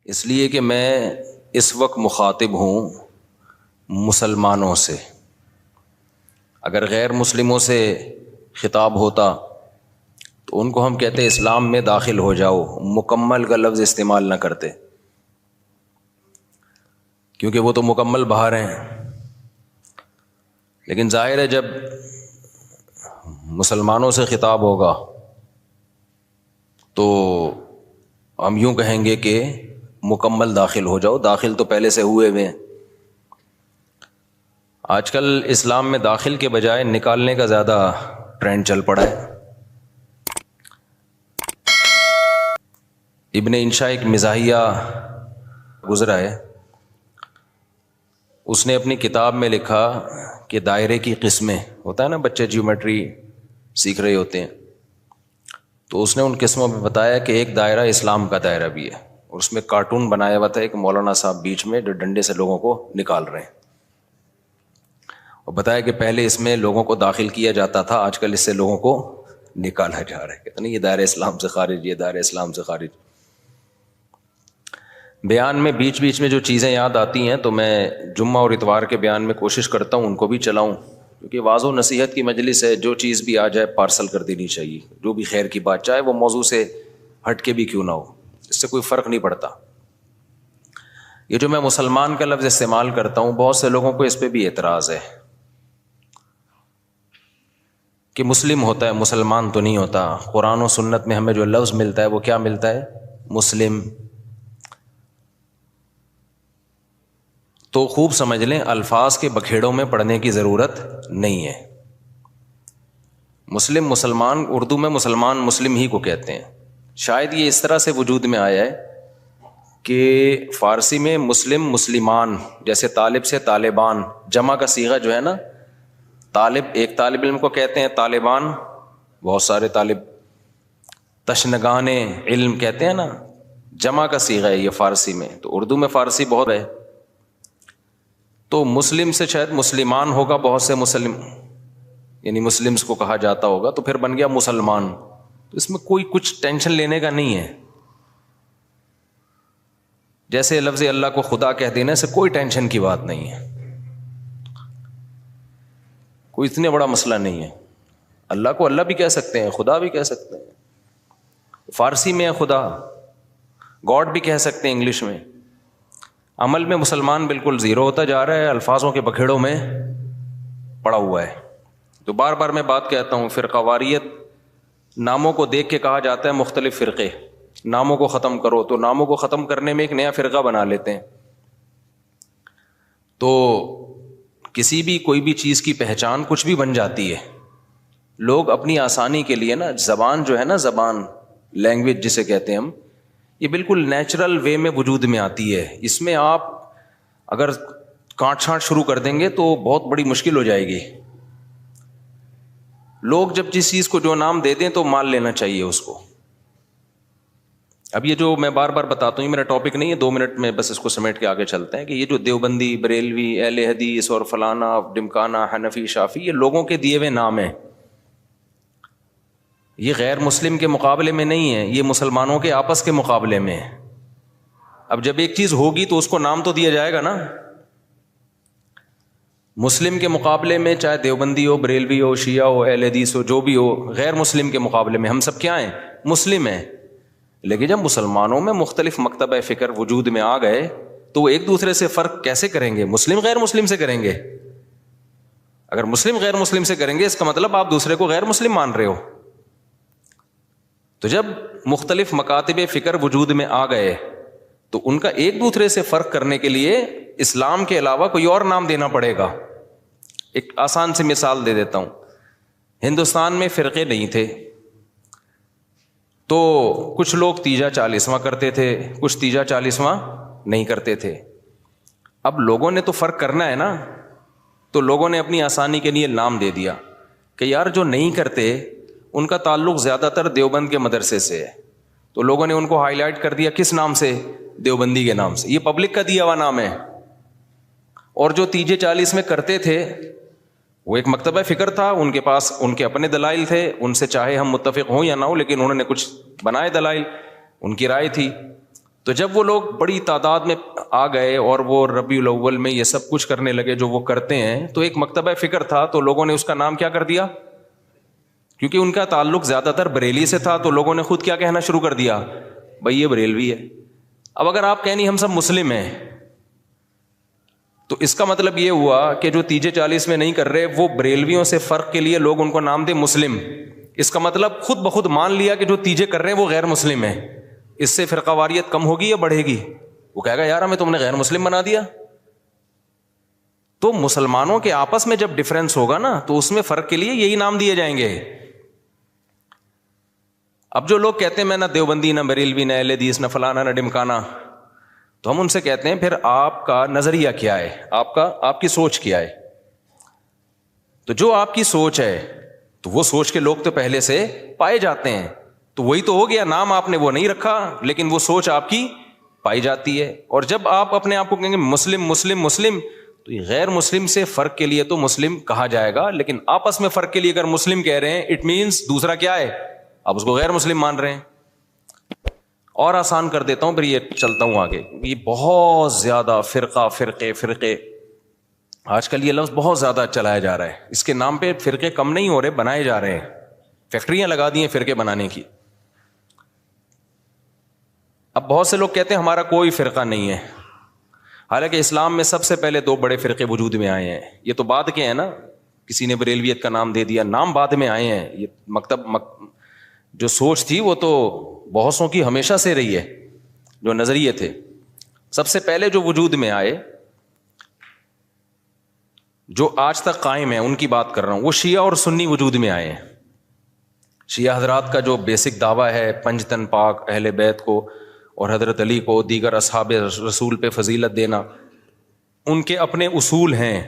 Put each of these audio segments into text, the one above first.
اس لیے کہ میں اس وقت مخاطب ہوں مسلمانوں سے. اگر غیر مسلموں سے خطاب ہوتا تو ان کو ہم کہتے اسلام میں داخل ہو جاؤ، مکمل کا لفظ استعمال نہ کرتے، کیونکہ وہ تو مکمل باہر ہیں. لیکن ظاہر ہے جب مسلمانوں سے خطاب ہوگا تو ہم یوں کہیں گے کہ مکمل داخل ہو جاؤ. داخل تو پہلے سے ہوئے ہوئے ہیں. آج کل اسلام میں داخل کے بجائے نکالنے کا زیادہ ٹرینڈ چل پڑا ہے. ابن انشا ایک مزاحیہ گزرا ہے، اس نے اپنی کتاب میں لکھا کہ دائرے کی قسمیں، ہوتا ہے نا بچے جیومیٹری سیکھ رہے ہوتے ہیں، تو اس نے ان قسموں میں بتایا کہ ایک دائرہ اسلام کا دائرہ بھی ہے، اور اس میں کارٹون بنایا ہوا تھا ایک مولانا صاحب بیچ میں جو ڈنڈے سے لوگوں کو نکال رہے ہیں، اور بتایا کہ پہلے اس میں لوگوں کو داخل کیا جاتا تھا، آج کل اس سے لوگوں کو نکالا جا رہا ہے. کہتے نہیں یہ دائرہ اسلام سے خارج، یہ دائرہ اسلام سے خارج. بیان میں بیچ بیچ میں جو چیزیں یاد آتی ہیں تو میں جمعہ اور اتوار کے بیان میں کوشش کرتا ہوں ان کو بھی چلاؤں، کیونکہ واضح و نصیحت کی مجلس ہے، جو چیز بھی آ جائے پارسل کر دینی چاہیے، جو بھی خیر کی بات، چاہے وہ موضوع سے ہٹ کے بھی کیوں نہ ہو، اس سے کوئی فرق نہیں پڑتا. یہ جو میں مسلمان کا لفظ استعمال کرتا ہوں، بہت سے لوگوں کو اس پہ بھی اعتراض ہے کہ مسلم ہوتا ہے، مسلمان تو نہیں ہوتا. قرآن و سنت میں ہمیں جو لفظ ملتا ہے وہ کیا ملتا ہے؟ مسلم. تو خوب سمجھ لیں، الفاظ کے بکھیڑوں میں پڑھنے کی ضرورت نہیں ہے. مسلم، مسلمان، اردو میں مسلمان مسلم ہی کو کہتے ہیں. شاید یہ اس طرح سے وجود میں آیا ہے کہ فارسی میں مسلم مسلمان، جیسے طالب سے طالبان، جمع کا صیغہ جو ہے نا، طالب ایک طالب علم کو کہتے ہیں، طالبان بہت سارے طالب، تشنگان علم کہتے ہیں نا، جمع کا صیغہ ہے یہ فارسی میں. تو اردو میں فارسی بہت ہے، تو مسلم سے شاید مسلمان ہوگا، بہت سے مسلم یعنی مسلمز کو کہا جاتا ہوگا، تو پھر بن گیا مسلمان. تو اس میں کوئی کچھ ٹینشن لینے کا نہیں ہے. جیسے لفظ اللہ کو خدا کہہ دینے سے کوئی ٹینشن کی بات نہیں ہے، کوئی اتنے بڑا مسئلہ نہیں ہے. اللہ کو اللہ بھی کہہ سکتے ہیں، خدا بھی کہہ سکتے ہیں. فارسی میں ہے خدا، گاڈ بھی کہہ سکتے ہیں انگلش میں. عمل میں مسلمان بالکل زیرو ہوتا جا رہا ہے، الفاظوں کے بکھیڑوں میں پڑا ہوا ہے. تو بار بار میں بات کہتا ہوں، فرقہ واریت ناموں کو دیکھ کے کہا جاتا ہے مختلف فرقے، ناموں کو ختم کرو، تو ناموں کو ختم کرنے میں ایک نیا فرقہ بنا لیتے ہیں. تو کسی بھی کوئی بھی چیز کی پہچان کچھ بھی بن جاتی ہے. لوگ اپنی آسانی کے لیے نا، زبان جو ہے نا، زبان لینگویج جسے کہتے ہیں ہم، یہ بالکل نیچرل وے میں وجود میں آتی ہے. اس میں آپ اگر کانٹ چھانٹ شروع کر دیں گے تو بہت بڑی مشکل ہو جائے گی. لوگ جب جس چیز کو جو نام دے دیں تو مان لینا چاہیے اس کو. اب یہ جو میں بار بار بتاتا ہوں، یہ میرا ٹاپک نہیں ہے، 2 منٹ میں بس اس کو سمیٹ کے آگے چلتے ہیں، کہ یہ جو دیوبندی، بریلوی، اہل حدیث اور فلانا، ڈمکانا، حنفی، شافی، یہ لوگوں کے دیے ہوئے نام ہیں. یہ غیر مسلم کے مقابلے میں نہیں ہے، یہ مسلمانوں کے آپس کے مقابلے میں ہے. اب جب ایک چیز ہوگی تو اس کو نام تو دیا جائے گا نا. مسلم کے مقابلے میں چاہے دیوبندی ہو، بریلوی ہو، شیعہ ہو، اہل حدیث ہو، جو بھی ہو، غیر مسلم کے مقابلے میں ہم سب کیا ہیں؟ مسلم ہیں. لیکن جب مسلمانوں میں مختلف مکتبہ فکر وجود میں آ گئے تو وہ ایک دوسرے سے فرق کیسے کریں گے؟ مسلم غیر مسلم سے کریں گے. اگر مسلم غیر مسلم سے کریں گے اس کا مطلب آپ دوسرے کو غیر مسلم مان رہے ہو. تو جب مختلف مکاتب فکر وجود میں آ گئے تو ان کا ایک دوسرے سے فرق کرنے کے لیے اسلام کے علاوہ کوئی اور نام دینا پڑے گا. ایک آسان سی مثال دے دیتا ہوں. ہندوستان میں فرقے نہیں تھے تو کچھ لوگ تیجا 40واں کرتے تھے، کچھ تیجا 40واں نہیں کرتے تھے. اب لوگوں نے تو فرق کرنا ہے نا، تو لوگوں نے اپنی آسانی کے لیے نام دے دیا کہ یار جو نہیں کرتے ان کا تعلق زیادہ تر دیوبند کے مدرسے سے ہے، تو لوگوں نے ان کو ہائی لائٹ کر دیا کس نام سے؟ دیوبندی کے نام سے. یہ پبلک کا دیا ہوا نام ہے. اور جو تیجے 40 میں کرتے تھے وہ ایک مکتبہ فکر تھا، ان کے پاس ان کے اپنے دلائل تھے، ان سے چاہے ہم متفق ہوں یا نہ ہوں، لیکن انہوں نے کچھ بنائے دلائل، ان کی رائے تھی. تو جب وہ لوگ بڑی تعداد میں آ گئے اور وہ ربیع الاول میں یہ سب کچھ کرنے لگے جو وہ کرتے ہیں، تو ایک مکتبہ فکر تھا، تو لوگوں نے اس کا نام کیا کر دیا، کیونکہ ان کا تعلق زیادہ تر بریلی سے تھا، تو لوگوں نے خود کیا کہنا شروع کر دیا، بھائی یہ بریلوی ہے۔ اب اگر آپ کہیں نہیں ہم سب مسلم ہیں، تو اس کا مطلب یہ ہوا کہ جو تیجے 40 میں نہیں کر رہے وہ بریلویوں سے فرق کے لیے لوگ ان کو نام دے مسلم۔ اس کا مطلب خود بخود مان لیا کہ جو تیجے کر رہے ہیں وہ غیر مسلم ہیں۔ اس سے فرقہ واریت کم ہوگی یا بڑھے گی؟ وہ کہے گا یار ہمیں تم نے غیر مسلم بنا دیا۔ تو مسلمانوں کے آپس میں جب ڈفرنس ہوگا نا تو اس میں فرق کے لیے یہی نام دیے جائیں گے۔ اب جو لوگ کہتے ہیں میں نہ دیوبندی، نہ بریلوی، نہ اہل حدیث، نہ فلانا، نہ ڈمکانا، تو ہم ان سے کہتے ہیں پھر آپ کا نظریہ کیا ہے، آپ کی سوچ کیا ہے؟ تو جو آپ کی سوچ ہے تو وہ سوچ کے لوگ تو پہلے سے پائے جاتے ہیں، تو وہی تو ہو گیا، نام آپ نے وہ نہیں رکھا لیکن وہ سوچ آپ کی پائی جاتی ہے۔ اور جب آپ اپنے آپ کو کہیں گے مسلم مسلم مسلم، تو یہ غیر مسلم سے فرق کے لیے تو مسلم کہا جائے گا، لیکن آپس میں فرق کے لیے اگر مسلم کہہ رہے ہیں اٹ مینس دوسرا کیا ہے، آپ اس کو غیر مسلم مان رہے ہیں۔ اور آسان کر دیتا ہوں، پھر یہ چلتا ہوں آگے۔ یہ بہت زیادہ فرقے آج کل یہ لفظ بہت زیادہ چلایا جا رہا ہے، اس کے نام پہ فرقے کم نہیں ہو رہے، بنائے جا رہے ہیں، فیکٹریاں لگا دی ہیں فرقے بنانے کی۔ اب بہت سے لوگ کہتے ہیں ہمارا کوئی فرقہ نہیں ہے، حالانکہ اسلام میں سب سے پہلے 2 بڑے فرقے وجود میں آئے ہیں۔ یہ تو بعد کے ہیں نا، کسی نے بریلویت کا نام دے دیا، نام بعد میں آئے ہیں۔ یہ جو سوچ تھی وہ تو بہتوں کی ہمیشہ سے رہی ہے، جو نظریے تھے سب سے پہلے جو وجود میں آئے، جو آج تک قائم ہیں، ان کی بات کر رہا ہوں۔ وہ شیعہ اور سنی وجود میں آئے ہیں۔ شیعہ حضرات کا جو بیسک دعویٰ ہے پنجتن پاک، اہل بیت کو اور حضرت علی کو، دیگر اصحاب رسول پہ فضیلت دینا، ان کے اپنے اصول ہیں،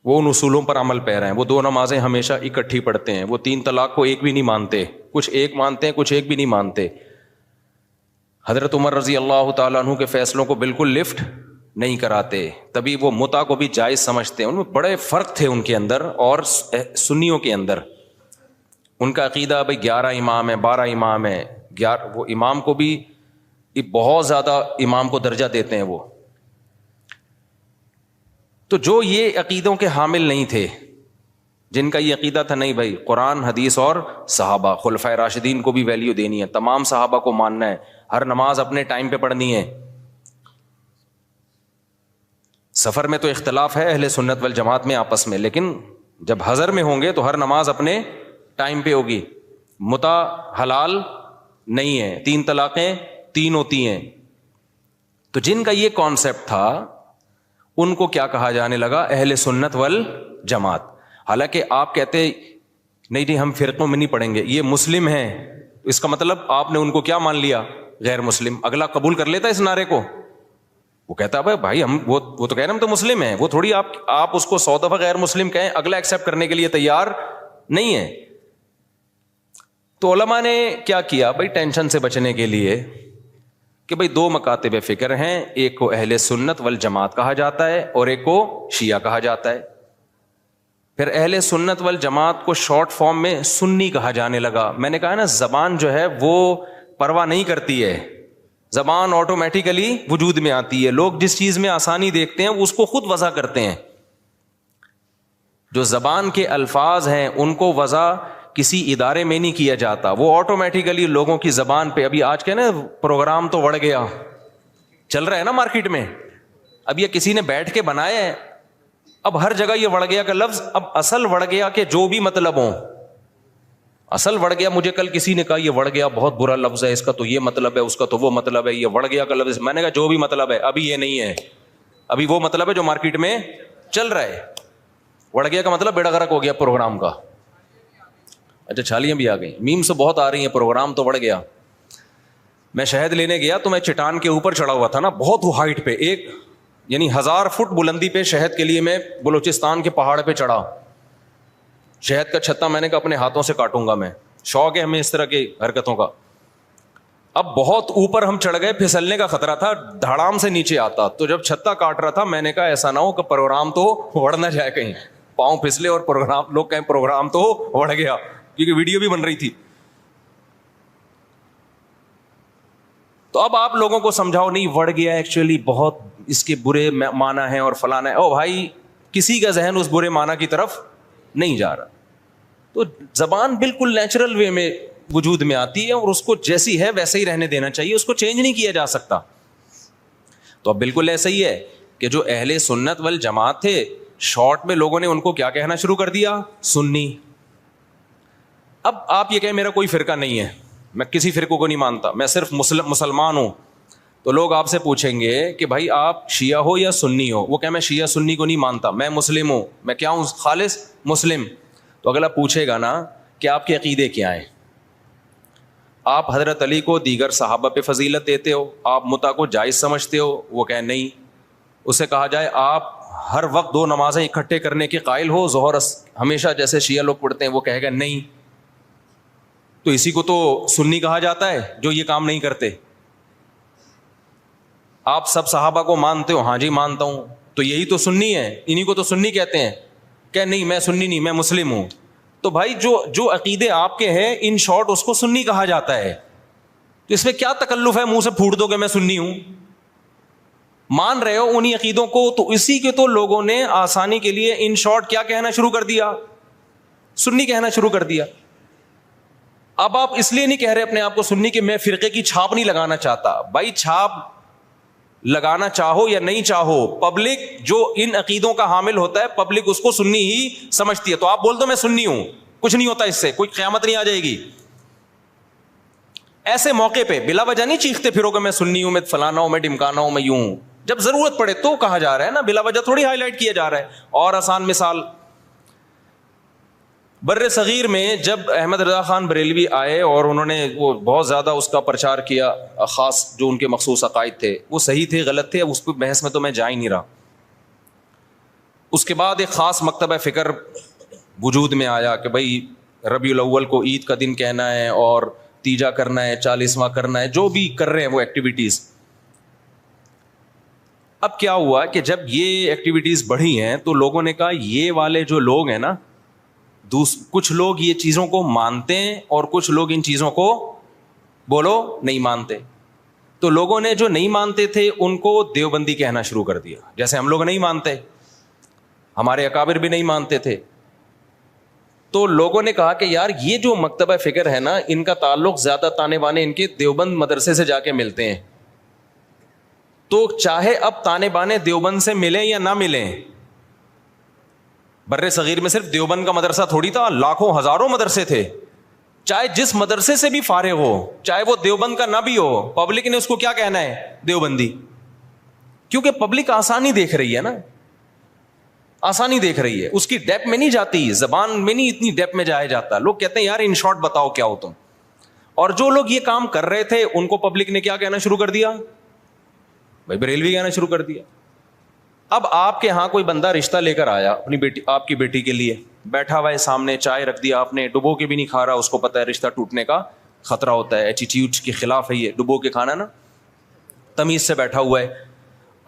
وہ ان اصولوں پر عمل پیرا ہیں۔ وہ 2 نمازیں ہمیشہ اکٹھی پڑھتے ہیں، وہ 3 طلاق کو ایک بھی نہیں مانتے، کچھ ایک مانتے ہیں، کچھ ایک بھی نہیں مانتے۔ حضرت عمر رضی اللہ تعالیٰ عنہ کے فیصلوں کو بالکل لفٹ نہیں کراتے، تبھی وہ متع کو بھی جائز سمجھتے ہیں۔ ان میں بڑے فرق تھے ان کے اندر اور سنیوں کے اندر۔ ان کا عقیدہ بھائی 11 امام ہے، 12 امام ہے، وہ امام کو بھی بہت زیادہ امام کو درجہ دیتے ہیں وہ۔ تو جو یہ عقیدوں کے حامل نہیں تھے، جن کا یہ عقیدہ تھا نہیں بھائی قرآن حدیث اور صحابہ، خلفائے راشدین کو بھی ویلیو دینی ہے، تمام صحابہ کو ماننا ہے، ہر نماز اپنے ٹائم پہ پڑھنی ہے۔ سفر میں تو اختلاف ہے اہل سنت والجماعت میں آپس میں، لیکن جب حضر میں ہوں گے تو ہر نماز اپنے ٹائم پہ ہوگی۔ متع حلال نہیں ہے، 3 طلاقیں 3 ہوتی ہیں۔ تو جن کا یہ کانسیپٹ تھا ان کو کیا کہا جانے لگا، اہل سنت والجماعت۔ حالانکہ آپ کہتے نہیں جی ہم فرقوں میں نہیں پڑھیں گے، یہ مسلم ہیں، اس کا مطلب آپ نے ان کو کیا مان لیا، غیر مسلم۔ اگلا قبول کر لیتا اس نعرے کو، وہ کہتا ہے بھائی ہم وہ تو کہہ رہے ہیں ہم تو مسلم ہیں، وہ تھوڑی آپ اس کو 100 دفعہ غیر مسلم کہیں، اگلا ایکسیپٹ کرنے کے لیے تیار نہیں ہے۔ تو علماء نے کیا کیا بھائی ٹینشن سے بچنے کے لیے کہ بھائی 2 مکاتب فکر ہیں، ایک کو اہل سنت والجماعت کہا جاتا ہے اور ایک کو شیعہ کہا جاتا ہے۔ پھر اہل سنت والجماعت کو شارٹ فارم میں سنی کہا جانے لگا۔ میں نے کہا نا زبان جو ہے وہ پرواہ نہیں کرتی ہے، زبان آٹومیٹیکلی وجود میں آتی ہے۔ لوگ جس چیز میں آسانی دیکھتے ہیں اس کو خود وضع کرتے ہیں۔ جو زبان کے الفاظ ہیں ان کو وضع کسی ادارے میں نہیں کیا جاتا، وہ آٹومیٹیکلی لوگوں کی زبان پہ۔ ابھی آج کے نا پروگرام تو بڑھ گیا، چل رہا ہے نا مارکیٹ میں، اب یہ کسی نے بیٹھ کے بنایا ہے، اب ہر جگہ یہ وڑ گیا کا لفظ، اب اصل وڑ گیا کہ جو بھی مطلب ہو، اصل وڑ گیا۔ مجھے کل کسی نے کہا یہ وڑ گیا بہت برا لفظ ہے، اس کا تو یہ مطلب ہے، اس کا تو وہ مطلب ہے، یہ وڑ گیا کا لفظ۔ میں نے کہا جو بھی مطلب ہے ابھی یہ نہیں ہے، ابھی وہ مطلب ہے جو مارکیٹ میں چل رہا ہے۔ وڑ گیا کا مطلب بیڑا غرق ہو گیا پروگرام کا۔ اچھا چھالیاں بھی آ گئی، میم سے بہت آ رہی ہیں، پروگرام تو بڑھ گیا۔ میں شہد لینے گیا تو میں چٹان کے اوپر چڑھا ہوا تھا نا، بہت ہائٹ پہ، ایک یعنی 1000 فٹ بلندی پہ شہد کے لیے میں بلوچستان کے پہاڑ پہ چڑھا۔ شہد کا چھتا میں نے کہا اپنے ہاتھوں سے کاٹوں گا میں، شوق ہے ہمیں اس طرح کی حرکتوں کا۔ اب بہت اوپر ہم چڑھ گئے، پھسلنے کا خطرہ تھا، دھڑام سے نیچے آتا۔ تو جب چھتا کاٹ رہا تھا میں نے کہا ایسا نہ ہو کہ پروگرام تو اڑ نہ جائے، کہیں پاؤں پھسلے اور پروگرام لوگ کہیں پروگرام تو اڑ گیا، کیونکہ ویڈیو بھی بن رہی تھی۔ تو اب آپ لوگوں کو سمجھاؤ نہیں بڑھ گیا ایکچولی بہت اس کے برے معنی ہیں اور فلانا ہے. او بھائی کسی کا ذہن اس برے معنی کی طرف نہیں جا رہا. تو زبان بالکل نیچرل وے میں وجود میں آتی ہے اور اس کو جیسی ہے ویسے ہی رہنے دینا چاہیے, اس کو چینج نہیں کیا جا سکتا. تو اب بالکل ایسا ہی ہے کہ جو اہل سنت والجماعت تھے, شارٹ میں لوگوں نے ان کو کیا کہنا شروع کر دیا, سنی. اب آپ یہ کہیں میرا کوئی فرقہ نہیں ہے, میں کسی فرقے کو نہیں مانتا, میں صرف مسلمان ہوں, تو لوگ آپ سے پوچھیں گے کہ بھائی آپ شیعہ ہو یا سنی ہو. وہ کہ میں شیعہ سنی کو نہیں مانتا, میں مسلم ہوں, میں کیا ہوں, خالص مسلم. تو اگلا پوچھے گا نا کہ آپ کے عقیدے کیا ہیں, آپ حضرت علی کو دیگر صحابہ پہ فضیلت دیتے ہو, آپ متع کو جائز سمجھتے ہو. وہ کہ نہیں. اسے کہا جائے آپ ہر وقت 2 نمازیں اکٹھے کرنے کے قائل ہو, ظہر ہمیشہ جیسے شیعہ لوگ پڑھتے ہیں. وہ کہے گا نہیں. تو اسی کو تو سنی کہا جاتا ہے جو یہ کام نہیں کرتے. آپ سب صحابہ کو مانتے ہو, ہاں جی مانتا ہوں, تو یہی تو سنی ہے, انہی کو تو سنی کہتے ہیں. کہ نہیں میں سنی نہیں, میں مسلم ہوں. تو بھائی جو عقیدے آپ کے ہیں ان شارٹ اس کو سنی کہا جاتا ہے. تو اس میں کیا تکلف ہے منہ سے پھوٹ دو کہ میں سنی ہوں, مان رہے ہو انہی عقیدوں کو. تو اسی کے تو لوگوں نے آسانی کے لیے ان شارٹ کیا کہنا شروع کر دیا, سنی کہنا شروع کر دیا. اب آپ اس لیے نہیں کہہ رہے اپنے آپ کو سنی کہ میں فرقے کی چھاپ نہیں لگانا چاہتا. بھائی چھاپ لگانا چاہو یا نہیں چاہو, پبلک جو ان عقیدوں کا حامل ہوتا ہے پبلک اس کو سنی ہی سمجھتی ہے. تو آپ بول دو میں سنی ہوں, کچھ نہیں ہوتا اس سے, کوئی قیامت نہیں آ جائے گی. ایسے موقع پہ بلا وجہ نہیں چیختے پھرو کہ میں سنی ہوں, میں فلانا ہوں, میں ڈمکانا ہوں, میں یوں ہوں. جب ضرورت پڑے تو کہا جا رہا ہے نا, بلا وجہ تھوڑی ہائی لائٹ کیا جا رہا ہے. اور آسان مثال, بر صغیر میں جب احمد رضا خان بریلوی آئے اور انہوں نے وہ بہت زیادہ اس کا پرچار کیا, خاص جو ان کے مخصوص عقائد تھے وہ صحیح تھے غلط تھے, اس پہ بحث میں تو میں جا ہی نہیں رہا. اس کے بعد ایک خاص مکتبہ فکر وجود میں آیا کہ بھائی ربیع الاول کو عید کا دن کہنا ہے اور تیجا کرنا ہے, 40واں کرنا ہے, جو بھی کر رہے ہیں وہ ایکٹیویٹیز. اب کیا ہوا کہ جب یہ ایکٹیویٹیز بڑھی ہیں تو لوگوں نے کہا یہ والے جو لوگ ہیں نا, کچھ لوگ یہ چیزوں کو مانتے ہیں اور کچھ لوگ ان چیزوں کو بولو نہیں مانتے. تو لوگوں نے جو نہیں مانتے تھے ان کو دیوبندی کہنا شروع کر دیا, جیسے ہم لوگ نہیں مانتے, ہمارے اکابر بھی نہیں مانتے تھے. تو لوگوں نے کہا کہ یار یہ جو مکتبہ فکر ہے نا, ان کا تعلق زیادہ تانے بانے ان کے دیوبند مدرسے سے جا کے ملتے ہیں. تو چاہے اب تانے بانے دیوبند سے ملیں یا نہ ملیں, بر صغیر میں صرف دیوبند کا مدرسہ تھوڑی تھا, لاکھوں ہزاروں مدرسے تھے. چاہے جس مدرسے سے بھی فارغ ہو, چاہے وہ دیوبند کا نہ بھی ہو, پبلک نے اس کو کیا کہنا ہے, دیوبندی. کیونکہ پبلک آسانی دیکھ رہی ہے نا, آسانی دیکھ رہی ہے, اس کی ڈیپ میں نہیں جاتی, زبان میں نہیں اتنی ڈیپ میں جایا جاتا. لوگ کہتے ہیں یار ان شارٹ بتاؤ کیا ہو تم. اور جو لوگ یہ کام کر رہے تھے ان کو پبلک نے کیا کہنا شروع کر دیا, بھائی بریلوی کہنا شروع کر دیا. اب آپ کے ہاں کوئی بندہ رشتہ لے کر آیا اپنی بیٹی, آپ کی بیٹی کے لیے, بیٹھا ہوا ہے سامنے, چائے رکھ دیا آپ نے, ڈبو کے بھی نہیں کھا رہا, اس کو پتا ہے رشتہ ٹوٹنے کا خطرہ ہوتا ہے, ایٹیٹیوڈ کے خلاف ہے یہ ڈبو کے کھانا نا, تمیز سے بیٹھا ہوا ہے.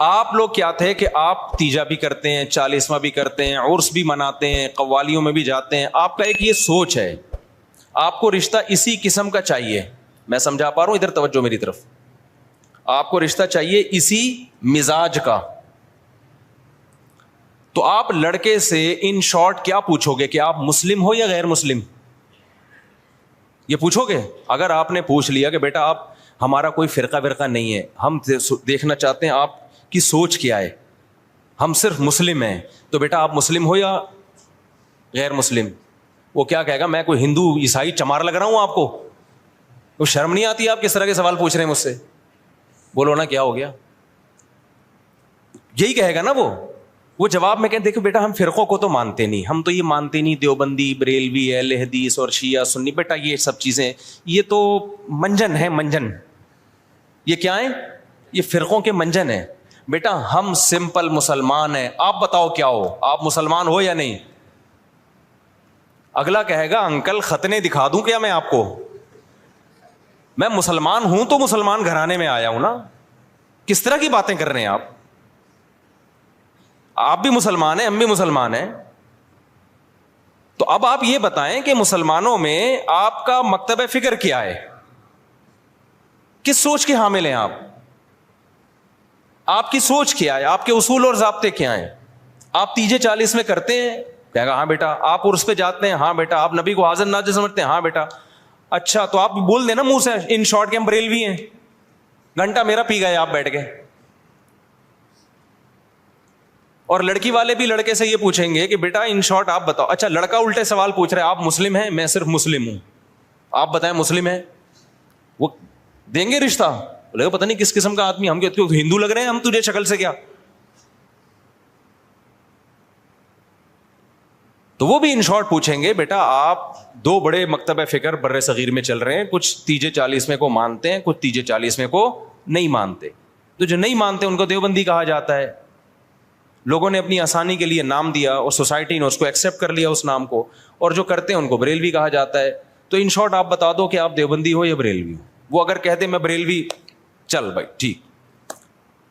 آپ لوگ کیا تھے کہ آپ تیجا بھی کرتے ہیں, 40واں بھی کرتے ہیں, عرس بھی مناتے ہیں, قوالیوں میں بھی جاتے ہیں. آپ کا ایک یہ سوچ ہے, آپ کو رشتہ اسی قسم کا چاہیے. میں سمجھا پا رہا ہوں, ادھر توجہ میری طرف. آپ کو رشتہ چاہیے اسی مزاج کا. تو آپ لڑکے سے ان شارٹ کیا پوچھو گے کہ آپ مسلم ہو یا غیر مسلم, یہ پوچھو گے. اگر آپ نے پوچھ لیا کہ بیٹا آپ ہمارا کوئی فرقہ ورقہ نہیں ہے, ہم دیکھنا چاہتے ہیں آپ کی سوچ کیا ہے, ہم صرف مسلم ہیں, تو بیٹا آپ مسلم ہو یا غیر مسلم. وہ کیا کہے گا, میں کوئی ہندو عیسائی چمار لگ رہا ہوں آپ کو, وہ شرم نہیں آتی آپ کس طرح کے سوال پوچھ رہے ہیں مجھ سے. بولو نا کیا ہو گیا, یہی کہے گا نا وہ جواب میں کہیں دیکھو بیٹا ہم فرقوں کو تو مانتے نہیں, ہم تو یہ مانتے نہیں دیوبندی, بریلوی, اہل حدیث اور شیعہ سنی. بیٹا یہ سب چیزیں یہ تو منجن ہے, منجن. یہ کیا ہے, یہ فرقوں کے منجن ہیں. بیٹا ہم سمپل مسلمان ہیں, آپ بتاؤ کیا ہو, آپ مسلمان ہو یا نہیں. اگلا کہے گا انکل ختنے دکھا دوں کیا میں آپ کو, میں مسلمان ہوں تو مسلمان گھرانے میں آیا ہوں نا. کس طرح کی باتیں کر رہے ہیں آپ بھی مسلمان ہیں, ہم بھی مسلمان ہیں. تو اب آپ یہ بتائیں کہ مسلمانوں میں آپ کا مکتبہ فکر کیا ہے, کس سوچ کے حامل ہیں آپ کی سوچ کیا ہے, آپ کے اصول اور ضابطے کیا ہیں؟ آپ تیجے 40 میں کرتے ہیں؟ کہے گا ہاں بیٹا. آپ عرس پہ جاتے ہیں؟ ہاں بیٹا. آپ نبی کو حاضر ناظر سمجھتے ہیں؟ ہاں بیٹا. اچھا تو آپ بول دیں نا منہ سے ان شارٹ کے ہم بریلوی ہیں, گھنٹہ میرا پی گئے آپ بیٹھ کے. اور لڑکی والے بھی لڑکے سے یہ پوچھیں گے کہ بیٹا ان شارٹ آپ بتاؤ. اچھا لڑکا الٹے سوال پوچھ رہے ہیں, آپ مسلم ہیں؟ میں صرف مسلم ہوں, آپ بتائیں مسلم ہیں. وہ دیں گے رشتہ؟ بولے پتہ نہیں کس قسم کا آدمی, ہم کہتے ہندو لگ رہے ہیں ہم تجھے شکل سے کیا. تو وہ بھی ان شارٹ پوچھیں گے بیٹا آپ دو بڑے مکتب فکر بر صغیر میں چل رہے ہیں, کچھ تیجے 40 کو مانتے ہیں, کچھ تیجے 40 کو نہیں مانتے. تو جو نہیں مانتے ان کو دیوبندی کہا جاتا ہے. لوگوں نے اپنی آسانی کے لیے نام دیا اور سوسائٹی نے اس کو ایکسیپٹ کر لیا اس نام کو, اور جو کرتے ہیں ان کو بریلوی کہا جاتا ہے. تو ان شارٹ آپ بتا دو کہ آپ دیوبندی ہو یا بریلوی ہو. وہ اگر کہتے میں بریلوی, چل بھائی ٹھیک,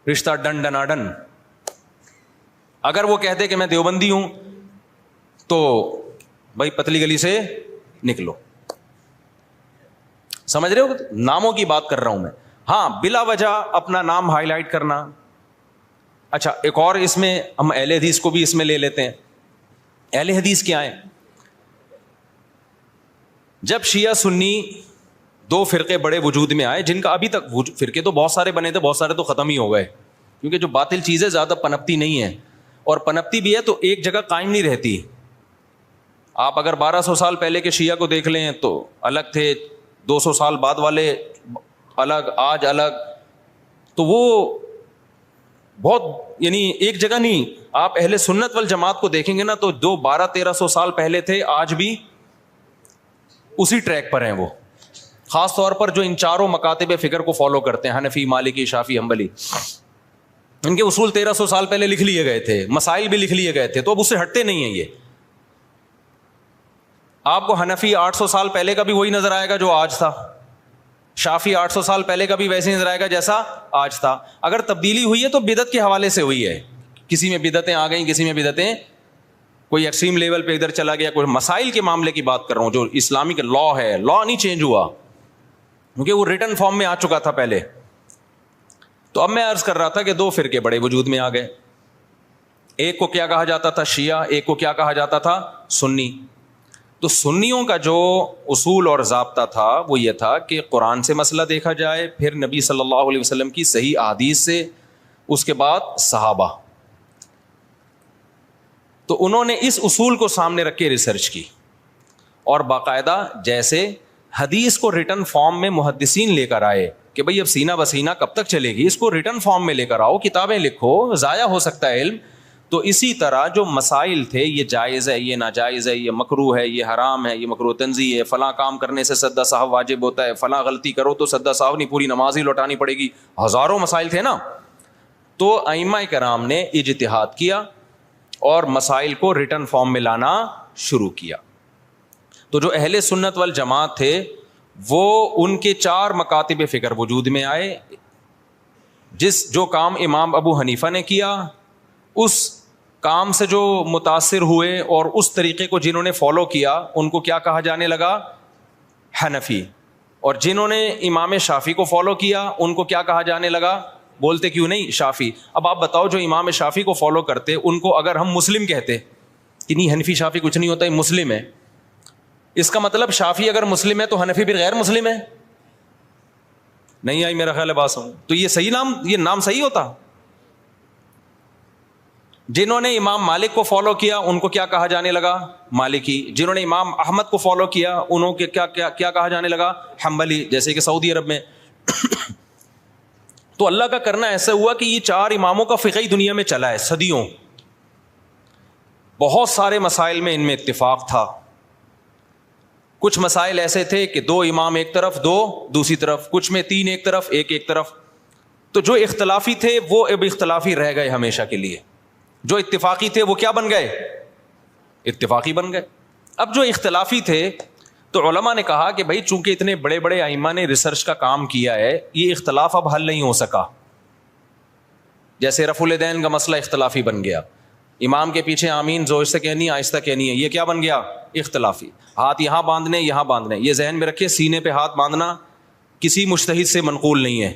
رشتہ ڈن ڈنا ڈن. اگر وہ کہتے کہ میں دیوبندی ہوں تو بھائی پتلی گلی سے نکلو. سمجھ رہے ہو؟ ناموں کی بات کر رہا ہوں میں. ہاں بلا وجہ اپنا نام ہائی لائٹ کرنا. اچھا ایک اور اس میں ہم اہل حدیث کو بھی اس میں لے لیتے ہیں. اہل حدیث کیا ہے؟ جب شیعہ سنی دو فرقے بڑے وجود میں آئے, جن کا ابھی تک فرقے تو بہت سارے بنے تھے, بہت سارے تو ختم ہی ہو گئے, کیونکہ جو باطل چیزیں زیادہ پنپتی نہیں ہے, اور پنپتی بھی ہے تو ایک جگہ قائم نہیں رہتی. آپ اگر 1200 سال پہلے کے شیعہ کو دیکھ لیں تو الگ تھے, 200 سال بعد والے الگ, آج الگ. تو وہ بہت یعنی ایک جگہ نہیں. آپ اہل سنت والجماعت کو دیکھیں گے نا تو جو 1200-1300 سال پہلے تھے آج بھی اسی ٹریک پر ہیں وہ. خاص طور پر جو ان چاروں مکاتب فکر کو فالو کرتے ہیں, حنفی, مالکی, شافعی, حنبلی, ان کے اصول 1300 سال پہلے لکھ لیے گئے تھے, مسائل بھی لکھ لیے گئے تھے, تو اب اس سے ہٹتے نہیں ہیں یہ. آپ کو حنفی 800 سال پہلے کا بھی وہی نظر آئے گا جو آج تھا, شافعی 800 سال پہلے کا بھی ویسے ہی نظر آئے گا جیسا آج تھا. اگر تبدیلی ہوئی ہے تو بدعت کے حوالے سے ہوئی ہے, کسی میں بدعتیں آ گئیں, کسی میں بدعتیں کوئی ایکسٹریم لیول پہ ادھر چلا گیا, کوئی مسائل کے معاملے کی بات کر رہا ہوں. جو اسلامک لا ہے, لا نہیں چینج ہوا کیونکہ وہ ریٹن فارم میں آ چکا تھا پہلے. تو اب میں عرض کر رہا تھا کہ دو فرقے بڑے وجود میں آ گئے. ایک کو کیا کہا جاتا تھا؟ شیعہ. ایک کو کیا کہا جاتا تھا؟ سنی. تو سنیوں کا جو اصول اور ضابطہ تھا وہ یہ تھا کہ قرآن سے مسئلہ دیکھا جائے, پھر نبی صلی اللہ علیہ وسلم کی صحیح احادیث سے, اس کے بعد صحابہ. تو انہوں نے اس اصول کو سامنے رکھ کے ریسرچ کی, اور باقاعدہ جیسے حدیث کو ریٹن فارم میں محدثین لے کر آئے کہ بھئی اب سینہ بسینہ کب تک چلے گی, اس کو ریٹن فارم میں لے کر آؤ, کتابیں لکھو, ضائع ہو سکتا ہے علم. تو اسی طرح جو مسائل تھے, یہ جائز ہے, یہ ناجائز ہے, یہ مکروہ ہے, یہ حرام ہے, یہ مکروہ تنزیہ ہے, فلاں کام کرنے سے سدا صاحب واجب ہوتا ہے, فلاں غلطی کرو تو سدا صاحب نہیں پوری نماز ہی لوٹانی پڑے گی, ہزاروں مسائل تھے نا. تو ائمہ کرام نے اجتہاد کیا اور مسائل کو ریٹن فارم میں لانا شروع کیا. تو جو اہل سنت والجماعت تھے وہ ان کے 4 مکاتب فکر وجود میں آئے. جو کام امام ابو حنیفہ نے کیا, اس کام سے جو متاثر ہوئے اور اس طریقے کو جنہوں نے فالو کیا ان کو کیا کہا جانے لگا؟ حنفی. اور جنہوں نے امام شافعی کو فالو کیا ان کو کیا کہا جانے لگا؟ بولتے کیوں نہیں؟ شافعی. اب آپ بتاؤ جو امام شافعی کو فالو کرتے ان کو اگر ہم مسلم کہتے کہ نہیں حنفی شافعی کچھ نہیں ہوتا, یہ مسلم ہے, اس کا مطلب شافعی اگر مسلم ہے تو حنفی بھی غیر مسلم ہے؟ نہیں آئی میرا خیال ہے بات سمجھ. تو یہ نام صحیح ہوتا؟ جنہوں نے امام مالک کو فالو کیا ان کو کیا کہا جانے لگا؟ مالکی. جنہوں نے امام احمد کو فالو کیا انہوں کے کیا کہا جانے لگا؟ حنبلی, جیسے کہ سعودی عرب میں. تو اللہ کا کرنا ایسا ہوا کہ یہ 4 اماموں کا فقہی دنیا میں چلا ہے صدیوں. بہت سارے مسائل میں ان میں اتفاق تھا. کچھ مسائل ایسے تھے کہ 2 امام ایک طرف, 2 دوسری طرف, کچھ میں 3 ایک طرف, ایک طرف. تو جو اختلافی تھے وہ اب اختلافی رہ گئے ہمیشہ کے لیے, جو اتفاقی تھے وہ کیا بن گئے؟ اتفاقی بن گئے. اب جو اختلافی تھے تو علماء نے کہا کہ بھائی چونکہ اتنے بڑے بڑے ائمہ نے ریسرچ کا کام کیا ہے, یہ اختلاف اب حل نہیں ہو سکا. جیسے رفع الیدین کا مسئلہ اختلافی بن گیا, امام کے پیچھے آمین زور سے کہنی آہستہ کہنی ہے, یہ کیا بن گیا؟ اختلافی. ہاتھ یہاں باندھنے یہاں باندھنے, یہ ذہن میں رکھے سینے پہ ہاتھ باندھنا کسی مجتہد سے منقول نہیں ہے،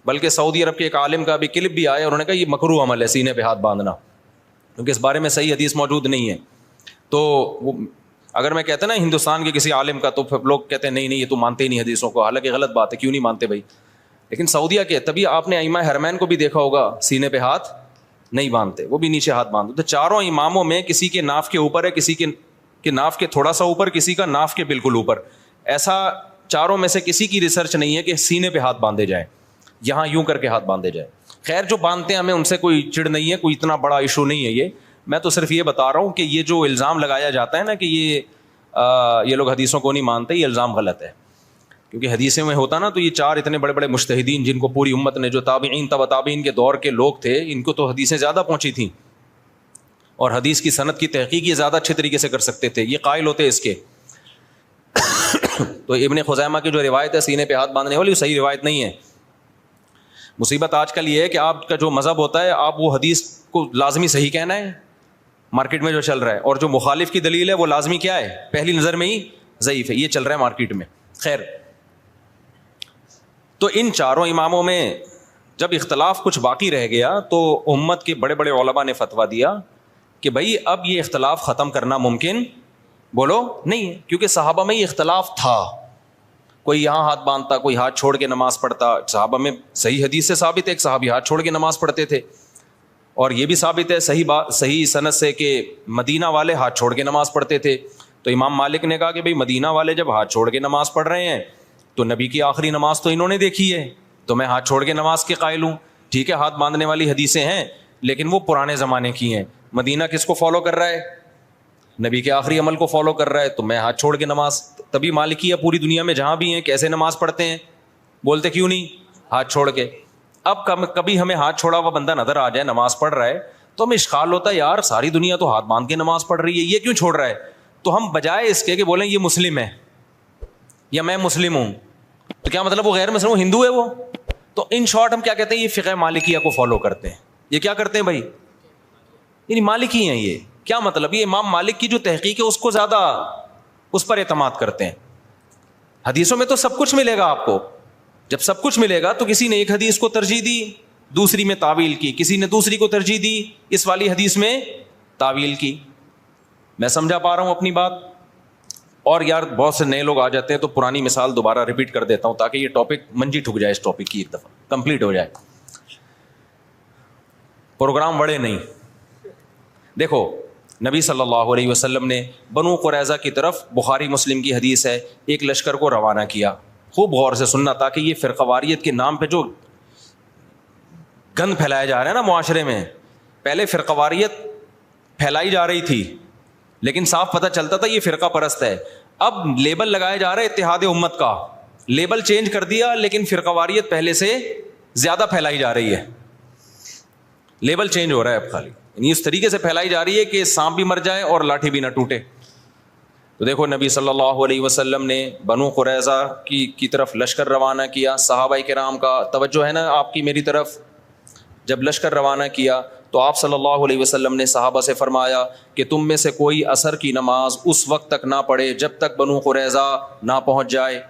بلکہ سعودی عرب کے ایک عالم کا بھی کلپ بھی آیا، انہوں نے کہا یہ مکروہ عمل ہے سینے پہ ہاتھ باندھنا، کیونکہ اس بارے میں صحیح حدیث موجود نہیں ہے. تو وہ اگر میں کہتا نا ہندوستان کے کسی عالم کا، تو پھر لوگ کہتے ہیں نہیں یہ تو مانتے ہی نہیں حدیثوں کو، حالانکہ غلط بات ہے، کیوں نہیں مانتے بھائی. لیکن سعودیہ کے، تبھی آپ نے ائمہ حرمین کو بھی دیکھا ہوگا سینے پہ ہاتھ نہیں باندھتے، وہ بھی نیچے ہاتھ باندھتے. تو چاروں اماموں میں کسی کے ناف کے اوپر ہے، کسی کے ناف کے تھوڑا سا اوپر، کسی کا ناف کے بالکل اوپر. ایسا چاروں میں سے کسی کی ریسرچ نہیں ہے کہ سینے پہ ہاتھ باندھے جائیں، یہاں یوں کر کے ہاتھ باندھے جائیں. خیر جو باندھتے ہیں ہمیں ان سے کوئی چڑ نہیں ہے، کوئی اتنا بڑا ایشو نہیں ہے یہ. میں تو صرف یہ بتا رہا ہوں کہ یہ جو الزام لگایا جاتا ہے نا کہ یہ لوگ حدیثوں کو نہیں مانتے، یہ الزام غلط ہے. کیونکہ حدیثوں میں ہوتا نا تو یہ چار اتنے بڑے بڑے مجتہدین جن کو پوری امت نے، جو تابعین تبع تابعین کے دور کے لوگ تھے، ان کو تو حدیثیں زیادہ پہنچی تھیں اور حدیث کی سند کی تحقیق یہ زیادہ اچھے طریقے سے کر سکتے تھے، یہ قائل ہوتے اس کے. تو ابن خزیمہ کی جو روایت ہے سینے پہ ہاتھ باندھنے والی، وہ صحیح روایت نہیں ہے. مصیبت آج کل یہ ہے کہ آپ کا جو مذہب ہوتا ہے، آپ وہ حدیث کو لازمی صحیح کہنا ہے مارکیٹ میں جو چل رہا ہے، اور جو مخالف کی دلیل ہے وہ لازمی کیا ہے، پہلی نظر میں ہی ضعیف ہے. یہ چل رہا ہے مارکیٹ میں. خیر، تو ان چاروں اماموں میں جب اختلاف کچھ باقی رہ گیا تو امت کے بڑے بڑے علماء نے فتویٰ دیا کہ بھائی اب یہ اختلاف ختم کرنا ممکن بولو نہیں ہے، کیونکہ صحابہ میں یہ اختلاف تھا. کوئی یہاں ہاتھ باندھتا، کوئی ہاتھ چھوڑ کے نماز پڑھتا. صحابہ میں صحیح حدیث سے ثابت ہے ایک صحابی ہاتھ چھوڑ کے نماز پڑھتے تھے، اور یہ بھی ثابت ہے صحیح سند سے کہ مدینہ والے ہاتھ چھوڑ کے نماز پڑھتے تھے. تو امام مالک نے کہا کہ بھئی مدینہ والے جب ہاتھ چھوڑ کے نماز پڑھ رہے ہیں تو نبی کی آخری نماز تو انہوں نے دیکھی ہے، تو میں ہاتھ چھوڑ کے نماز کے قائل ہوں. ٹھیک ہے، ہاتھ باندھنے والی حدیثیں ہیں لیکن وہ پرانے زمانے کی ہیں. مدینہ کس کو فالو کر رہا ہے؟ نبی کے آخری عمل کو فالو کر رہا ہے، تو میں ہاتھ چھوڑ کے نماز. تبھی مالکیہ پوری دنیا میں جہاں بھی ہیں کیسے نماز پڑھتے ہیں؟ بولتے کیوں نہیں؟ ہاتھ چھوڑ کے. اب کبھی ہمیں ہاتھ چھوڑا ہوا بندہ نظر آ جائے نماز پڑھ رہا ہے تو ہمیں اشکال ہوتا ہے، یار ساری دنیا تو ہاتھ باندھ کے نماز پڑھ رہی ہے، یہ کیوں چھوڑ رہا ہے؟ تو ہم بجائے اس کے کہ بولیں یہ مسلم ہے یا میں مسلم ہوں، تو کیا مطلب وہ غیر مسلم، وہ ہندو ہے وہ؟ تو ان شارٹ ہم کیا کہتے ہیں، یہ فقہ مالکیہ کو فالو کرتے ہیں. یہ کیا کرتے ہیں بھائی؟ یعنی مالکی ہیں. یہ کیا مطلب؟ یہ امام مالک کی جو تحقیق ہے اس کو زیادہ اس پر اعتماد کرتے ہیں. حدیثوں میں تو سب کچھ ملے گا آپ کو. جب سب کچھ ملے گا تو کسی نے ایک حدیث کو ترجیح دی، دوسری میں تعویل کی، کسی نے دوسری کو ترجیح دی، اس والی حدیث میں تعویل کی. میں سمجھا پا رہا ہوں اپنی بات؟ اور یار بہت سے نئے لوگ آ جاتے ہیں تو پرانی مثال دوبارہ ریپیٹ کر دیتا ہوں تاکہ یہ ٹاپک منجی ٹھک جائے، اس ٹاپک کی ایک دفعہ کمپلیٹ ہو جائے. پروگرام بڑے نہیں. دیکھو نبی صلی اللہ علیہ وسلم نے بنو قریظہ کی طرف، بخاری مسلم کی حدیث ہے، ایک لشکر کو روانہ کیا. خوب غور سے سننا تاکہ یہ فرقہ واریت کے نام پہ جو گند پھیلایا جا رہا ہے نا معاشرے میں، پہلے فرقہ واریت پھیلائی جا رہی تھی لیکن صاف پتہ چلتا تھا یہ فرقہ پرست ہے. اب لیبل لگایا جا رہا ہے اتحاد امت کا، لیبل چینج کر دیا لیکن فرقہ واریت پہلے سے زیادہ پھیلائی جا رہی ہے. لیبل چینج ہو رہا ہے اب خالی، یعنی اس طریقے سے پھیلائی جا رہی ہے کہ سانپ بھی مر جائے اور لاٹھی بھی نہ ٹوٹے. تو دیکھو نبی صلی اللہ علیہ وسلم نے بنو قریظہ کی طرف لشکر روانہ کیا. صحابہ کرام کا توجہ ہے نا آپ کی میری طرف. جب لشکر روانہ کیا تو آپ صلی اللہ علیہ وسلم نے صحابہ سے فرمایا کہ تم میں سے کوئی عصر کی نماز اس وقت تک نہ پڑھے جب تک بنو قریظہ نہ پہنچ جائے.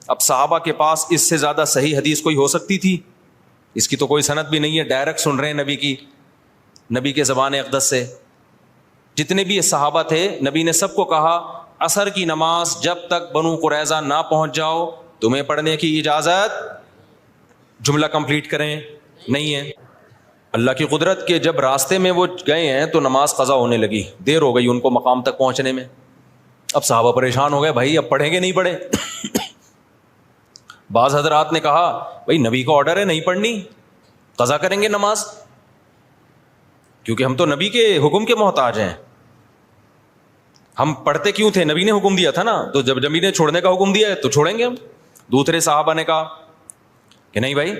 اب صحابہ کے پاس اس سے زیادہ صحیح حدیث کوئی ہو سکتی تھی؟ اس کی تو کوئی سند بھی نہیں ہے، ڈائریکٹ سن رہے ہیں نبی کے زبان اقدس سے. جتنے بھی صحابہ تھے نبی نے سب کو کہا عصر کی نماز جب تک بنو قریظہ نہ پہنچ جاؤ تمہیں پڑھنے کی اجازت. جملہ کمپلیٹ کریں نہیں ہے. اللہ کی قدرت کے جب راستے میں وہ گئے ہیں تو نماز قضا ہونے لگی، دیر ہو گئی ان کو مقام تک پہنچنے میں. اب صحابہ پریشان ہو گئے، بھائی اب پڑھیں گے نہیں پڑھے؟ بعض حضرات نے کہا بھائی نبی کا آرڈر ہے نہیں پڑھنی، قضا کریں گے نماز، کیونکہ ہم تو نبی کے حکم کے محتاج ہیں. ہم پڑھتے کیوں تھے؟ نبی نے حکم دیا تھا نا، تو جب نبی نے چھوڑنے کا حکم دیا ہے تو چھوڑیں گے ہم. دوسرے صحابہ نے کہا کہ نہیں بھائی،